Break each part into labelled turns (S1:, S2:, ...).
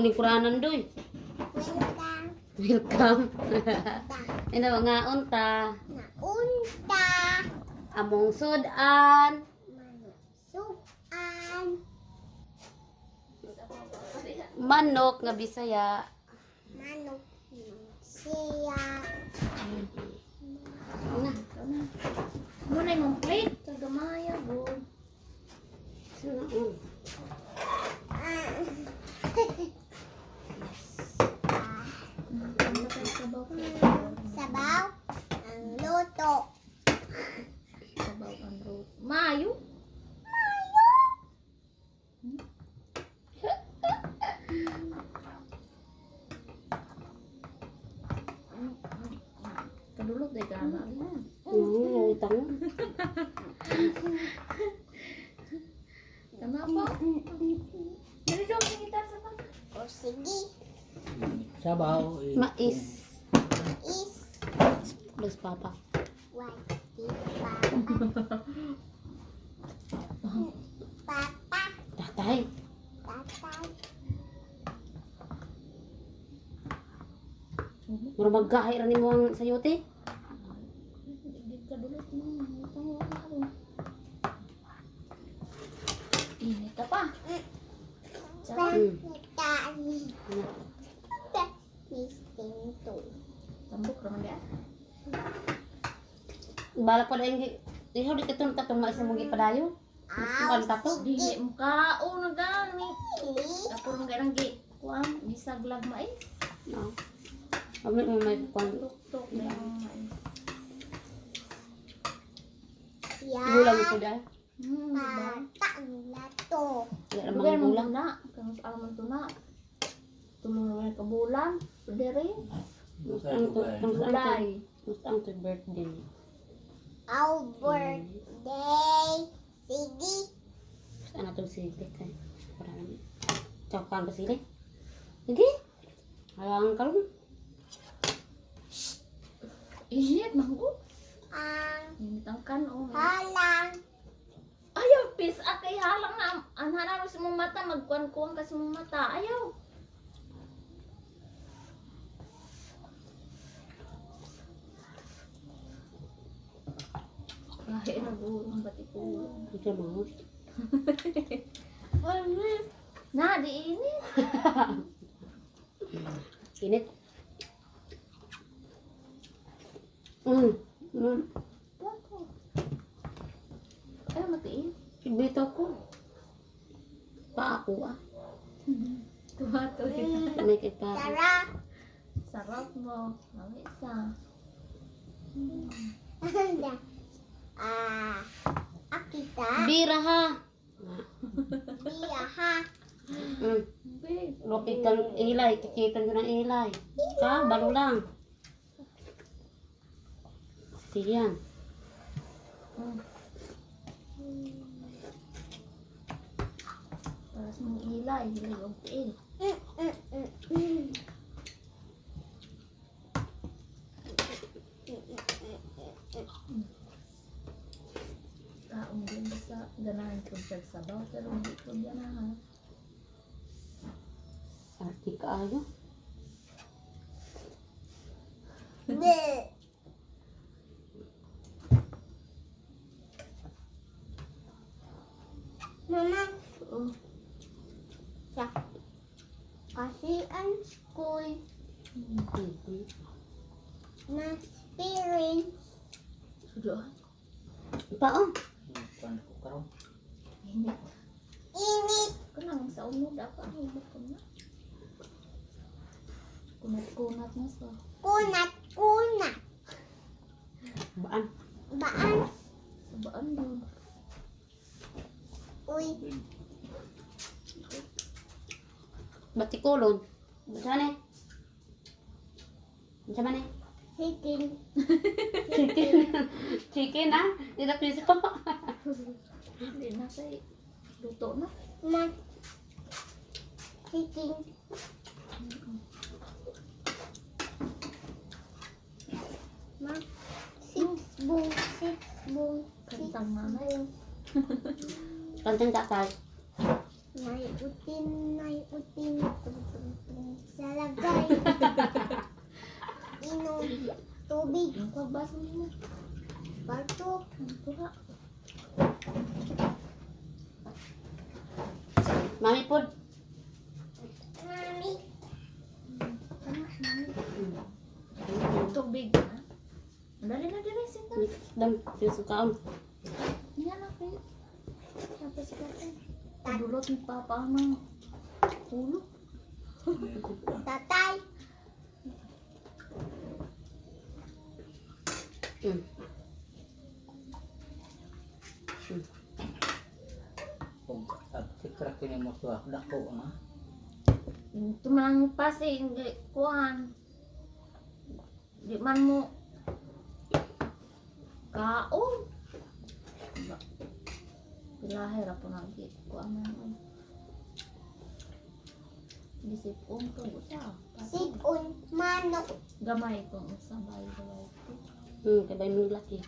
S1: ni Kuranan doy.
S2: Welcome.
S1: Welcome. Ina nga unta.
S2: Naunta.
S1: Among sudan.
S2: Manusuan.
S1: Manok nga Bisaya.
S2: Manok. Siya.
S1: Una.
S3: Muna yung plate. Kagamaya, bo.
S2: Sabaw. Ang luto.
S3: Sabaw ang root. Mayo. Kadulot deh ka na.
S1: Utang.
S3: Kenapa? Dari dong kita sa
S2: O sige.
S4: Sabaw.
S1: Mais.
S2: Is.
S1: Plus papa.
S2: What? Papa.
S1: Tatay.
S2: Tatay.
S1: Mura magkahay ra nimo ang sayote.
S3: Kadulot mo. Ini apa?
S2: Pagkani. Mistinto.
S3: Tambok naman dia.
S1: Balak pa dahil ihaw di katong tatong mais na mong ipadayo.
S2: Aw.
S1: Kan tato.
S3: Dili mo ka na gani.
S2: Sige.
S3: Ako nang ganang gi. Kuan bisa glag mais.
S1: No. Kami mo may kwan.
S3: Tuk-tuk na yung mais.
S1: Gulang ko dahil.
S3: Diba?
S2: Patang lato.
S1: Wala
S3: Dugay
S1: namang
S3: mo
S1: gulang.
S3: tuna. Kanus alaman tuna. Tulong naman ka bulan. Pwede rin.
S1: Gusto ang
S3: Gulay.
S1: to birthday.
S2: Our birthday. Sige.
S1: Gusto na itong silik ay. Para namin. Chokan ba silik? Hindi. Halang kalong.
S3: Init manggo.
S2: Ang
S3: Init ang kanon.
S2: halang.
S3: Ayaw, pis. Akay halang na. Anhana mo sa mong mata. Magkuhan-kuhan ka sa mong mata. Ayaw. Kahit na buo ng batikulo.
S1: Ito mo.
S3: Na, di init.
S1: Init. Mm. Mm.
S3: Bako. Ayaw, matiin.
S1: Bito ko. Pa ako ah.
S3: Tumato.
S1: May kita.
S2: Sarap.
S3: Sarap mo. Mamisa.
S2: Akita.
S1: Bira ha.
S2: Biya ha.
S1: Mm.
S3: Big.
S1: Lupit kang ilay. Kikitan ko ng ilay. Ka, balo lang. Sige yan.
S3: Para sa mong ilay. Hilay ang tiil. Kaong din sa ganahan ko siya sa sabaw. Pero hindi ko ganahan.
S1: Arti ka ayo.
S2: Be. Mama,
S3: Oo.
S2: sa kasian school na parents
S3: Sudah.
S1: Pa oh.
S3: Init.
S2: init
S3: Kenang sa unod ako ang umot ko na. Kunat-kunat na sa.
S2: kunat
S1: Baan.
S2: baan
S3: Sa baan yun.
S2: uy
S1: Batikulon. Saan eh? Saan man eh?
S2: chicken
S1: Chicken. Chicken ah. Hindi na piso.
S3: Hindi na kay luto na.
S2: ma chicken ma six boom
S3: Kantang na na yun.
S1: Kantang tatay.
S2: Nay utin, sa lagay. Inom tubig,
S3: Ang pagbasa mo.
S2: bato.
S3: Ang tuha.
S1: Mami po.
S2: Mami,
S3: Tubig na. Ang dali na dali sinta.
S1: Dam, susukaon.
S3: Yan na kayo. Tapos kasi. Dulot ni Papa ng ulo.
S2: tatay.
S1: Mm.
S4: Kung sikra ko niya mo suwak, dako na.
S3: Tumanang pasi, hindi kuhan. Di man mo kaon. Pilahir ako lagi. Kuhan man. Disipon ko usa.
S2: Sikon, manok.
S3: Gamay kong usa. Bay-bay.
S1: Kabay mo laki.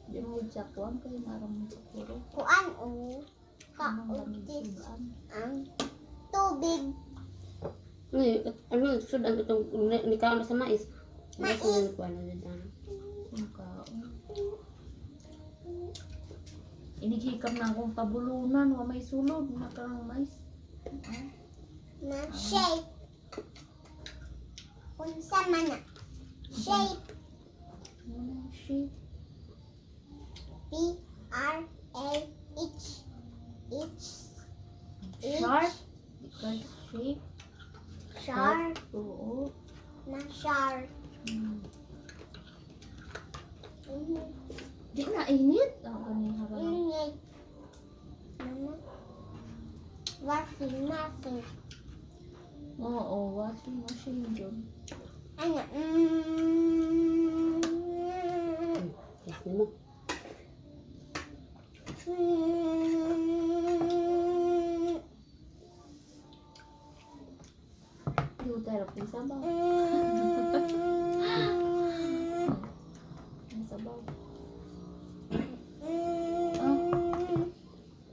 S3: Di mo siya kuhan kayo marang mo siguro.
S2: Kuan o.
S3: Anong lamig
S2: Kautis
S3: sugaan.
S2: ang tubig.
S1: Ano, sudan itong nikaon na sa mais.
S2: Mais.
S3: Kung kaon. Inighikam na akong pabulunan. Wa may sulod. Nakarang mais.
S2: Na shape. Unsa man na. Shape.
S3: Ano shape?
S2: P-R-A-H. H.
S3: Sharp. Because shape.
S2: Sharp.
S3: Oo.
S2: Na sharp.
S3: Di na init. Ako ni harap.
S2: Ingay. Mama. Washing machine.
S3: Oo, washing machine dyan.
S2: Ano?
S1: Yes, mo.
S3: Yung therapy sabaw. Ang sabaw.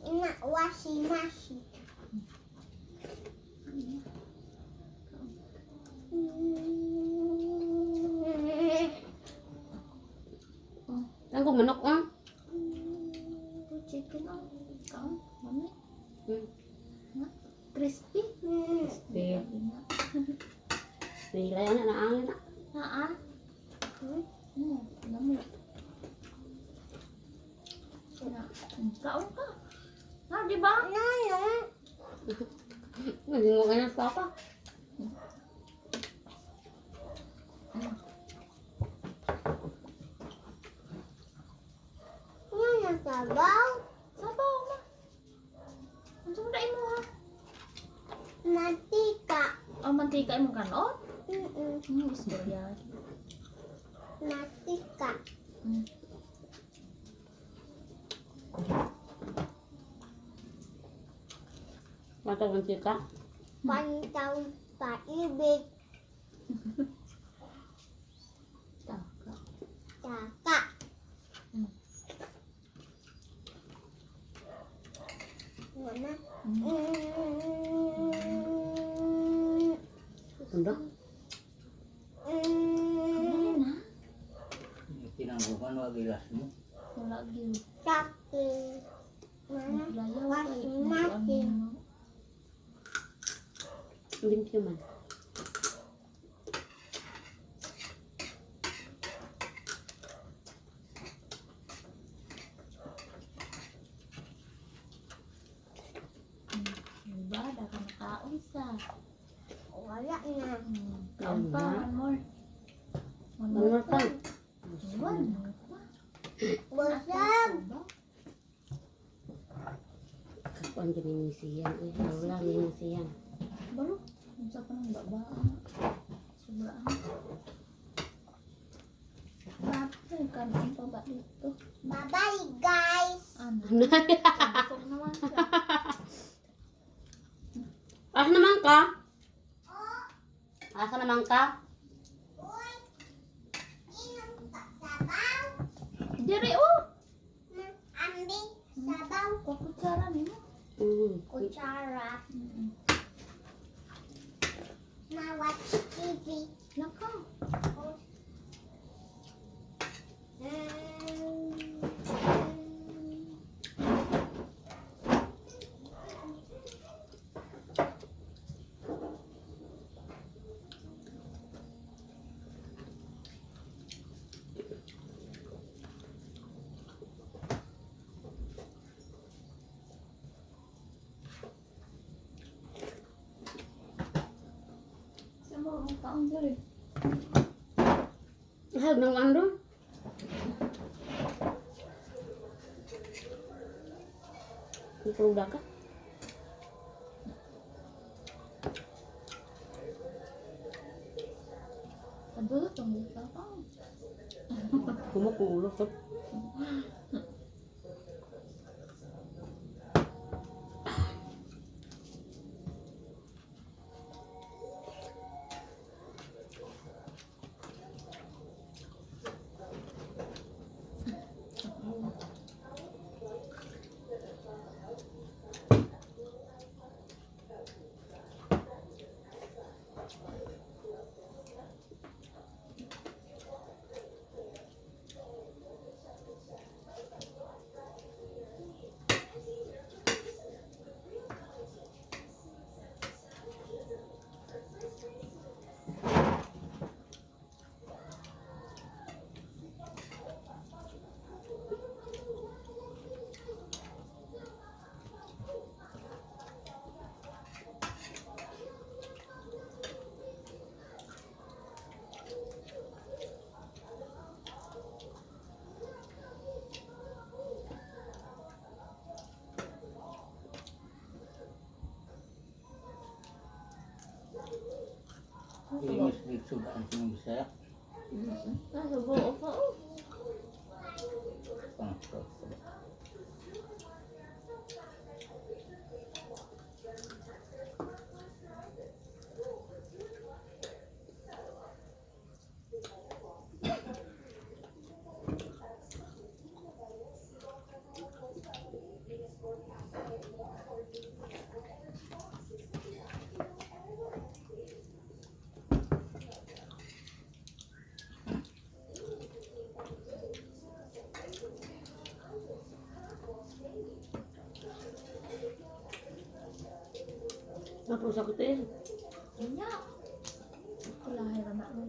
S2: Ina washing machine.
S1: Ang kong manok ah.
S3: Chicken on. Kaon. Mami.
S1: Hmm.
S3: Crispy.
S1: Bed. Nilay na naangin na.
S3: Naan. Lami. Kaon ka. Ha, di ba?
S2: Ano?
S1: Nagingo ka na sa papa.
S2: Ano sabaw?
S3: Sabaw ma. Ano sa mga mo ha?
S2: Natika.
S3: Ang mantika mo kanon? Istorya.
S2: Natika.
S1: Matawag ka.
S2: Pantaw paibig.
S3: Taka.
S2: Taka. Mama.
S1: Tundok.
S3: Ano na?
S4: Tinangguhan wag ilas mo.
S3: Wala gyud.
S2: Saki. Mama.
S3: Layaw
S2: Washing machine.
S1: Limpyo man.
S3: Diba? Daka nakaon sa.
S2: Wala na.
S3: Kaon pa. One more. One
S1: One more pa.
S3: One more pa.
S2: Busog.
S1: Kakuan ka ni siyang. Wala ni siyang.
S3: Balo. Ang sa pa ng baba. Sobraan. Ay, kanon pa ba dito?
S2: Bye-bye, guys.
S3: Ano? Busog naman siya.
S1: Asa naman ka? Asa naman ka?
S2: Uy. Inom ka sabaw.
S3: Diri oh.
S2: Kutsara.
S3: Mm.
S2: Na watch TV.
S3: Naka. Sa mga taong dali.
S1: Hal nang ando. Ikaw udah ka?
S3: Kadulot ang dito pa.
S1: Kumuk ulo ko.
S4: Iwas di sudaan sa mga Bisaya.
S3: Nasa buo pa. Oh.
S4: Pangkot.
S1: Apa sakit eh?
S3: Kanya. Kulahir anak mo.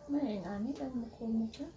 S3: May ani kan mukumuk ka.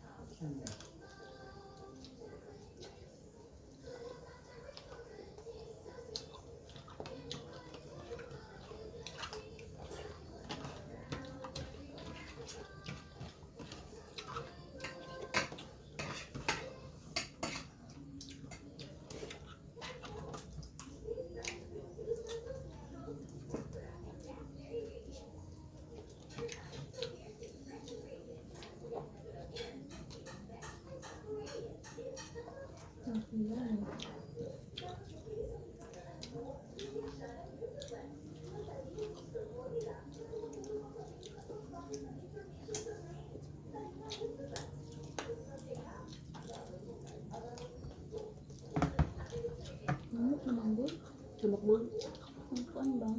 S3: Ayan. Ano naman din?
S1: Sabak mo.
S3: Ang kuan ba?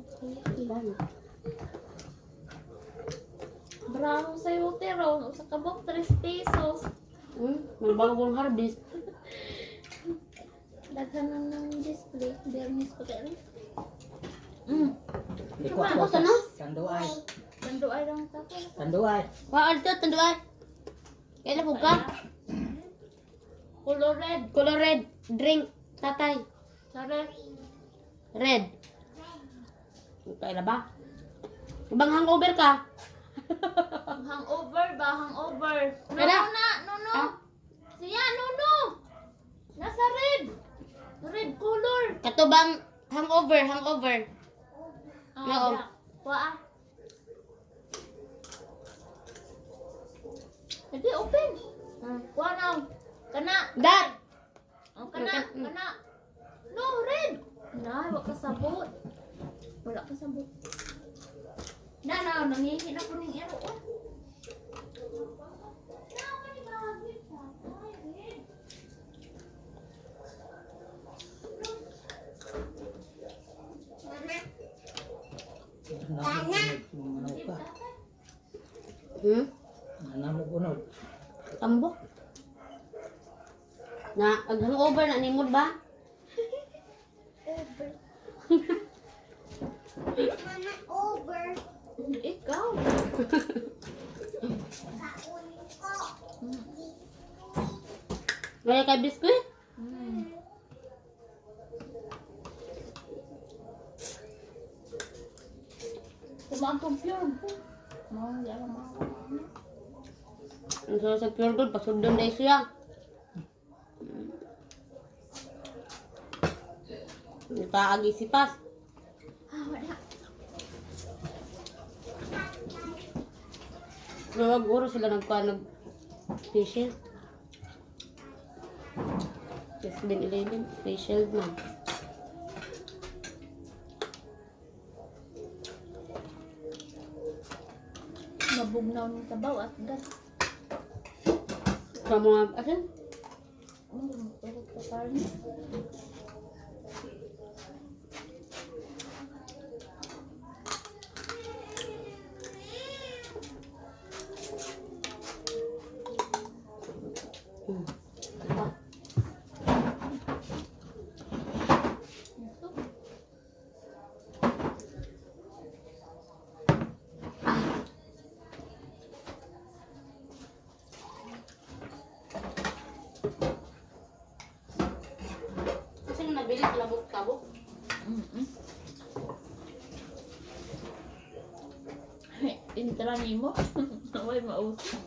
S1: Ilan?
S3: Bravo sa'yo, Tero. Sa kabok, 3 pesos.
S1: May bagong harvest.
S3: Daghanan ng display. Bernis pa kayo.
S4: Ikuha
S1: Ako
S4: ko sa
S1: sana?
S4: tanduay.
S3: Nandoay lang tapos.
S4: Tanduay.
S1: Waan to, tanduan. Kailan buka?
S3: Color red.
S1: Color red. Drink. Tatay.
S3: Sare.
S1: Red. Kailan ba? Ibang hangover ka?
S3: Hangover ba? Hangover. No,
S1: Kaya?
S3: no.
S1: Ah?
S3: Siya, no. Nasa red. Red color.
S1: Katubang hangover. Oo.
S3: Kuha. Hindi, open. Kuha na. Kana.
S1: Dad!
S3: Oh, kana. No, red. Nay, wala ka sabot. Wala ka sabot. Na. na, nangihi na po ng ero. Oh.
S4: Nanamog ka. Nanamog unod.
S1: Tambok. Na, ag-hangover na nimod ba?
S2: Mama, over.
S3: Ikaw.
S2: Kaunin ko.
S1: Wala kay biskuit?
S3: Kumaan kong pure. Mga di alam ako.
S1: Ang sarap sa pure gold, pasundon dahil siya. Itaagi si Pas.
S3: Wala.
S1: Pero oras sila nag-facial. Yes, din 11. Facial man.
S3: Mabugnaw ng sabaw at gas.
S1: Sa mga, asan?
S3: Tulog sa karne.
S1: Kasi nung nabili, kalabok-tabok.
S3: Intra ni mo. Naway mausap.